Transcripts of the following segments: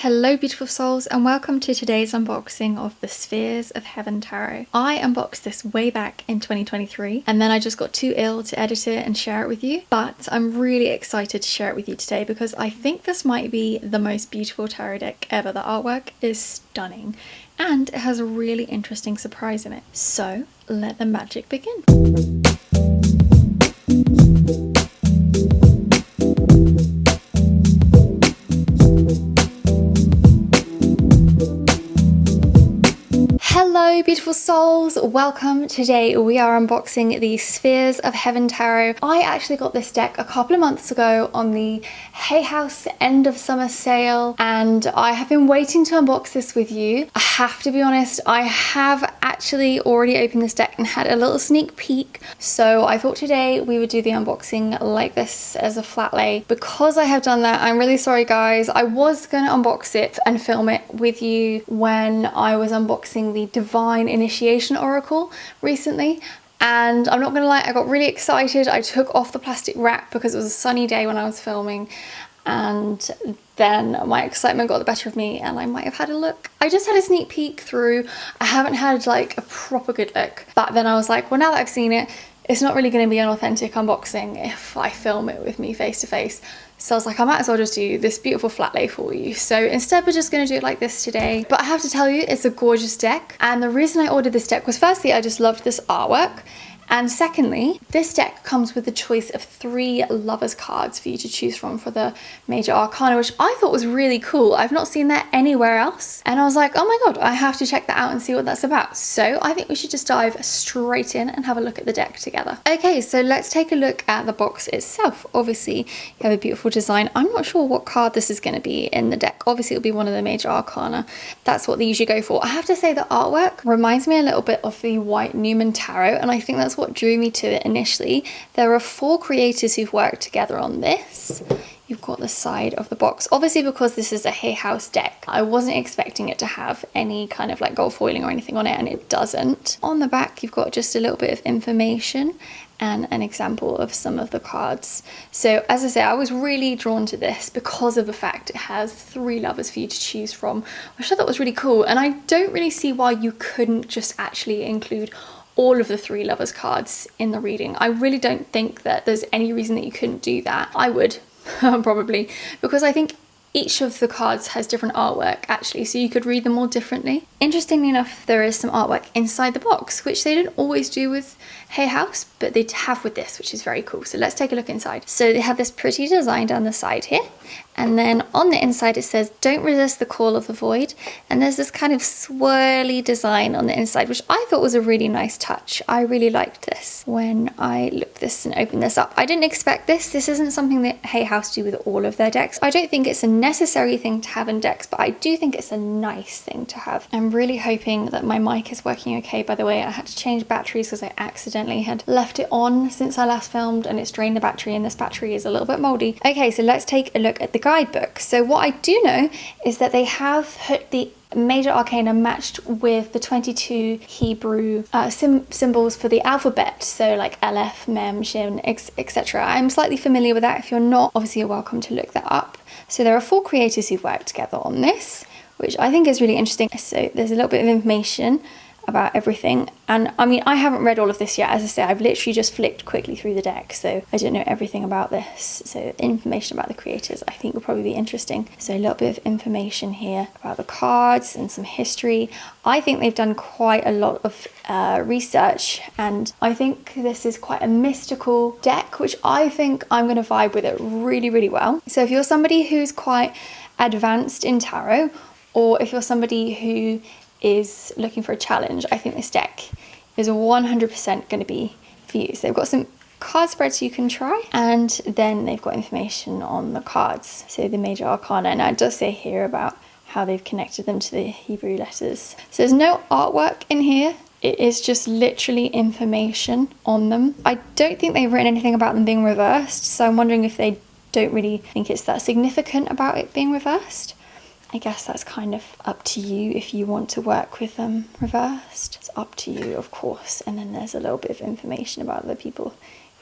Hello beautiful souls, and welcome to today's unboxing of the Spheres of Heaven Tarot. I unboxed this way back in 2023 and then I just got too ill to edit it and share it with you, but I'm really excited to share it with you today because I think this might be the most beautiful tarot deck ever. The artwork is stunning and it has a really interesting surprise in it. So let the magic begin. Hello beautiful souls, welcome. Today we are unboxing the Spheres of Heaven Tarot. I actually got this deck a couple of months ago on the Hay House end of summer sale and I have been waiting to unbox this with you. I have to be honest, I have actually already opened this deck and had a little sneak peek, so I thought today we would do the unboxing like this as a flat lay. Because I have done that, I'm really sorry guys. I was going to unbox it and film it with you when I was unboxing the Divine Initiation Oracle recently, and I'm not gonna lie, I got really excited. I took off the plastic wrap because it was a sunny day when I was filming, and then my excitement got the better of me and I might have had a look. I just had a sneak peek through. I haven't had like a proper good look, but then I was like, well, now that I've seen it, it's not really going to be an authentic unboxing if I film it with me face to face. So I was like, I might as well just do this beautiful flat lay for you. So instead we're just going to do it like this today. But I have to tell you, it's a gorgeous deck. And the reason I ordered this deck was firstly, I just loved this artwork. And secondly, this deck comes with the choice of 3 Lovers cards for you to choose from for the Major Arcana, which I thought was really cool. I've not seen that anywhere else. And I was like, oh my god, I have to check that out and see what that's about. So I think we should just dive straight in and have a look at the deck together. Okay, so let's take a look at the box itself. Obviously, you have a beautiful design. I'm not sure what card this is going to be in the deck. Obviously, it'll be one of the Major Arcana. That's what they usually go for. I have to say the artwork reminds me a little bit of the White Newman Tarot, and I think that's what drew me to it initially. There are 4 creators who've worked together on this. You've got the side of the box. Obviously, because this is a Hay House deck, I wasn't expecting it to have any kind of like gold foiling or anything on it, and it doesn't. On the back, you've got just a little bit of information and an example of some of the cards. So as I say, I was really drawn to this because of the fact it has 3 lovers for you to choose from, which I thought was really cool. And I don't really see why you couldn't just actually include all of the 3 lovers cards in the reading. I really don't think that there's any reason that you couldn't do that. I would probably, because I think each of the cards has different artwork actually, so you could read them all differently. Interestingly enough, there is some artwork inside the box, which they didn't always do with Hay House, but they have with this, which is very cool. So let's take a look inside. So they have this pretty design down the side here, and then on the inside it says, don't resist the call of the void, and there's this kind of swirly design on the inside, which I thought was a really nice touch. I really liked this when I looked this and opened this up. I didn't expect this. This isn't something that Hay House do with all of their decks. I don't think it's a necessary thing to have in decks, but I do think it's a nice thing to have. I'm really hoping that my mic is working okay. By the way, I had to change batteries because I accidentally had left it on since I last filmed and it's drained the battery, and this battery is a little bit moldy. Okay, so let's take a look at the guidebook. So what I do know is that they have put the Major Arcana matched with the 22 Hebrew symbols for the alphabet, so like Aleph, Mem, Shin, etc. I'm slightly familiar with that. If you're not, obviously you're welcome to look that up. So there are 4 creators who've worked together on this, which I think is really interesting. So there's a little bit of information about everything, and I mean, I haven't read all of this yet. As I say, I've literally just flicked quickly through the deck, so I don't know everything about this. So information about the creators I think will probably be interesting. So a little bit of information here about the cards and some history. I think they've done quite a lot of research, and I think this is quite a mystical deck, which I think I'm going to vibe with it really, really well. So if you're somebody who's quite advanced in tarot, or if you're somebody who is looking for a challenge, I think this deck is 100% going to be for you. So they've got some card spreads you can try, and then they've got information on the cards, so the Major Arcana, and it does say here about how they've connected them to the Hebrew letters. So there's no artwork in here. It is just literally information on them. I don't think they've written anything about them being reversed, so I'm wondering if they don't really think it's that significant about it being reversed. I guess that's kind of up to you if you want to work with them reversed. It's up to you, of course. And then there's a little bit of information about the people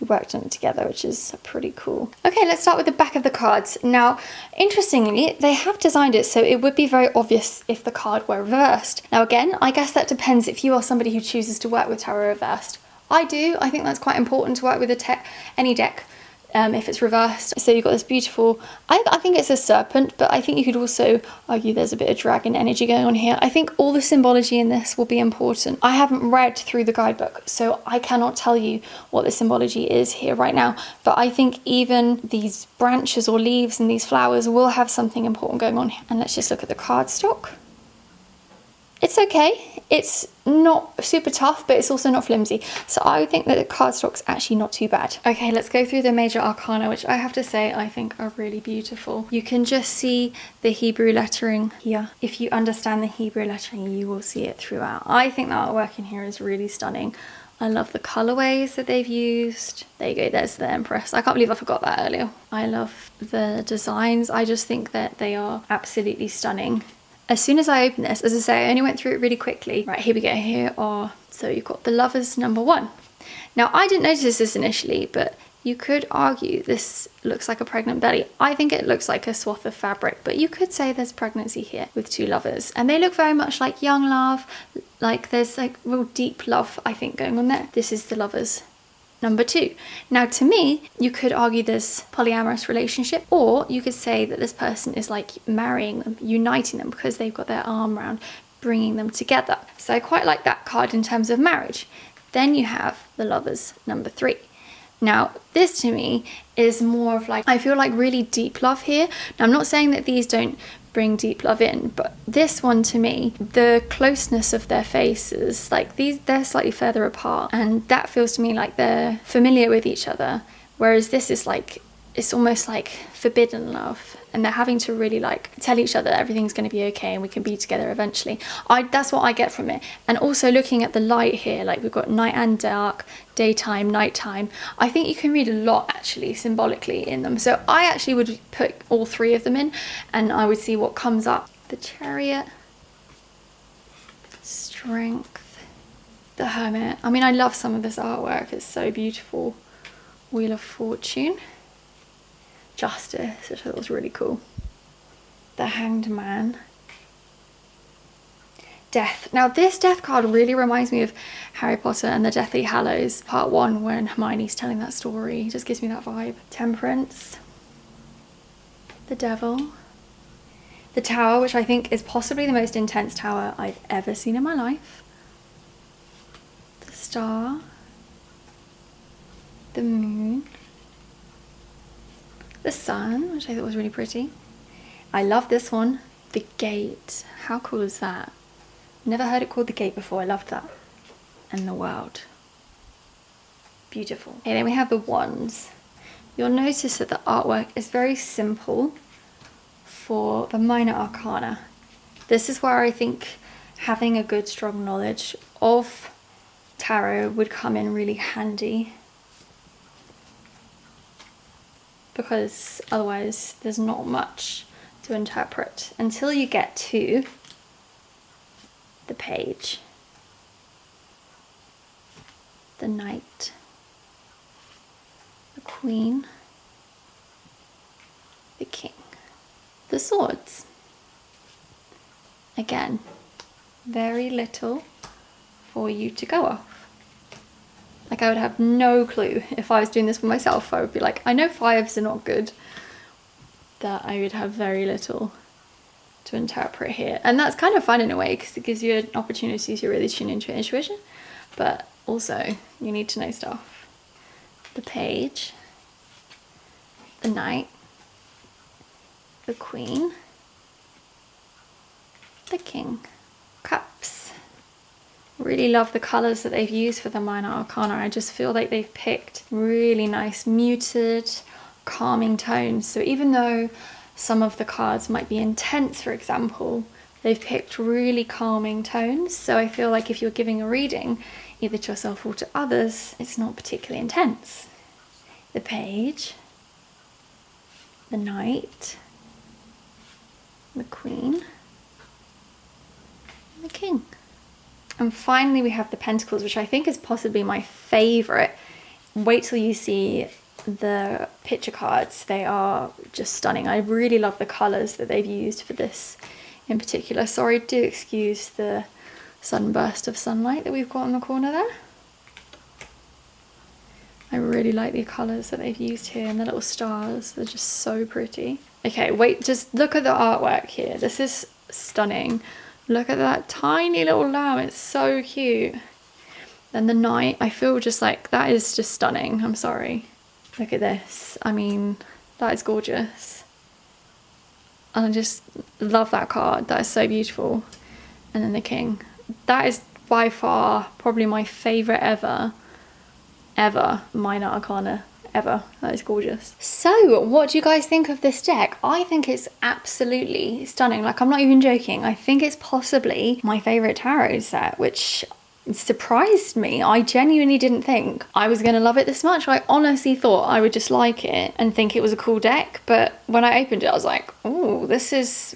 we worked on it together, which is pretty cool. Okay, let's start with the back of the cards. Now, interestingly, they have designed it so it would be very obvious if the card were reversed. Now again, I guess that depends if you are somebody who chooses to work with tarot reversed. I do. I think that's quite important to work with any deck if it's reversed. So you've got this beautiful, I think it's a serpent, but I think you could also argue there's a bit of dragon energy going on here. I think all the symbology in this will be important. I haven't read through the guidebook, so I cannot tell you what the symbology is here right now, but I think even these branches or leaves and these flowers will have something important going on here. And let's just look at the cardstock. It's okay. It's not super tough, but it's also not flimsy. So I think that the cardstock's actually not too bad. Okay, let's go through the major arcana, which I have to say I think are really beautiful. You can just see the Hebrew lettering here. If you understand the Hebrew lettering, you will see it throughout. I think the artwork in here is really stunning. I love the colorways that they've used. There you go, there's the Empress. I can't believe I forgot that earlier. I love the designs. I just think that they are absolutely stunning. As soon as I open this, as I say, I only went through it really quickly. Right, here we go. Here are, so you've got the Lovers number 1. Now, I didn't notice this initially, but you could argue this looks like a pregnant belly. I think it looks like a swath of fabric, but you could say there's pregnancy here with 2 lovers. And they look very much like young love, like there's like real deep love, I think, going on there. This is the Lovers number 2. Now, to me, you could argue this polyamorous relationship, or you could say that this person is like marrying them, uniting them because they've got their arm around, bringing them together. So I quite like that card in terms of marriage. Then you have the Lovers number 3. Now, this to me is more of like, I feel like really deep love here. Now, I'm not saying that these don't bring deep love in, but this one to me, the closeness of their faces, like they're slightly further apart, and that feels to me like they're familiar with each other, whereas this is like, it's almost like forbidden love, and they're having to really like tell each other that everything's going to be okay and we can be together eventually. That's what I get from it. And also looking at the light here, like we've got night and dark, daytime, nighttime. I think you can read a lot actually symbolically in them. So I actually would put all 3 of them in and I would see what comes up. The Chariot, Strength, the Hermit. I mean, I love some of this artwork. It's so beautiful. Wheel of Fortune. Justice, which I thought was really cool. The Hanged Man. Death. Now this Death card really reminds me of Harry Potter and the Deathly Hallows part 1 when Hermione's telling that story. It just gives me that vibe. Temperance. The Devil. The Tower, which I think is possibly the most intense tower I've ever seen in my life. The Star. The Moon. The Sun, which I thought was really pretty. I love this one. The Gate. How cool is that? Never heard it called the Gate before. I loved that. And the World. Beautiful. And then we have the Wands. You'll notice that the artwork is very simple for the minor arcana. This is where I think having a good, strong knowledge of tarot would come in really handy, because otherwise there's not much to interpret until you get to the Page, the Knight, the Queen, the King, the Swords. Again, very little for you to go off. Like, I would have no clue if I was doing this for myself. I would be like, I know 5s are not good. That I would have very little to interpret here. And that's kind of fun in a way, because it gives you an opportunity to really tune into your intuition. But also, you need to know stuff. The Page, the Knight, the Queen, the King. Cups. Really love the colours that they've used for the minor arcana. I just feel like they've picked really nice muted, calming tones. So even though some of the cards might be intense, for example, they've picked really calming tones. So I feel like if you're giving a reading, either to yourself or to others, it's not particularly intense. The Page, the Knight, the Queen, and the King. And finally we have the Pentacles, which I think is possibly my favourite wait till you see the picture cards. They are just stunning. I really love the colours that they've used for this in particular. Sorry, do excuse the sunburst of sunlight that we've got in the corner there. I really like the colours that they've used here, and the little stars, they're just so pretty. Okay, wait, just look at the artwork here. This is stunning. Look at that tiny little lamb, it's so cute. Then the knight, I feel just like, that is just stunning, I'm sorry. Look at this, I mean, that is gorgeous. And I just love that card, that is so beautiful. And then the king. That is by far probably my favourite ever minor arcana ever. That is gorgeous. So what do you guys think of this deck? I think it's absolutely stunning. Like, I'm not even joking. I think it's possibly my favourite tarot set, which surprised me. I genuinely didn't think I was going to love it this much. I honestly thought I would just like it and think it was a cool deck, but when I opened it I was like, oh, this is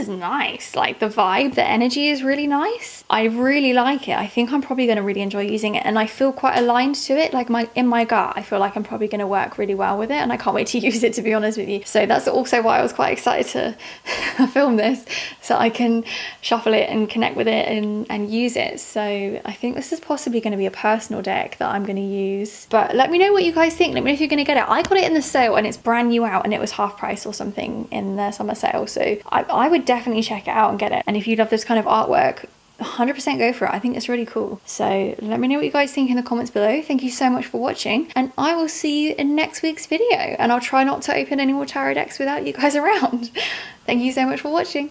nice. Like, the vibe, the energy is really nice. I really like it. I think I'm probably going to really enjoy using it, and I feel quite aligned to it. Like, in my gut, I feel like I'm probably going to work really well with it, and I can't wait to use it, to be honest with you. So that's also why I was quite excited to film this, so I can shuffle it and connect with it and use it. So I think this is possibly going to be a personal deck that I'm going to use. But let me know what you guys think. Let me know if you're going to get it. I got it in the sale and it's brand new out, and it was half price or something in the summer sale. So I would definitely check it out and get it. And if you love this kind of artwork, 100% go for it. I think it's really cool. So let me know what you guys think in the comments below. Thank you so much for watching, and I will see you in next week's video. And I'll try not to open any more tarot decks without you guys around. Thank you so much for watching.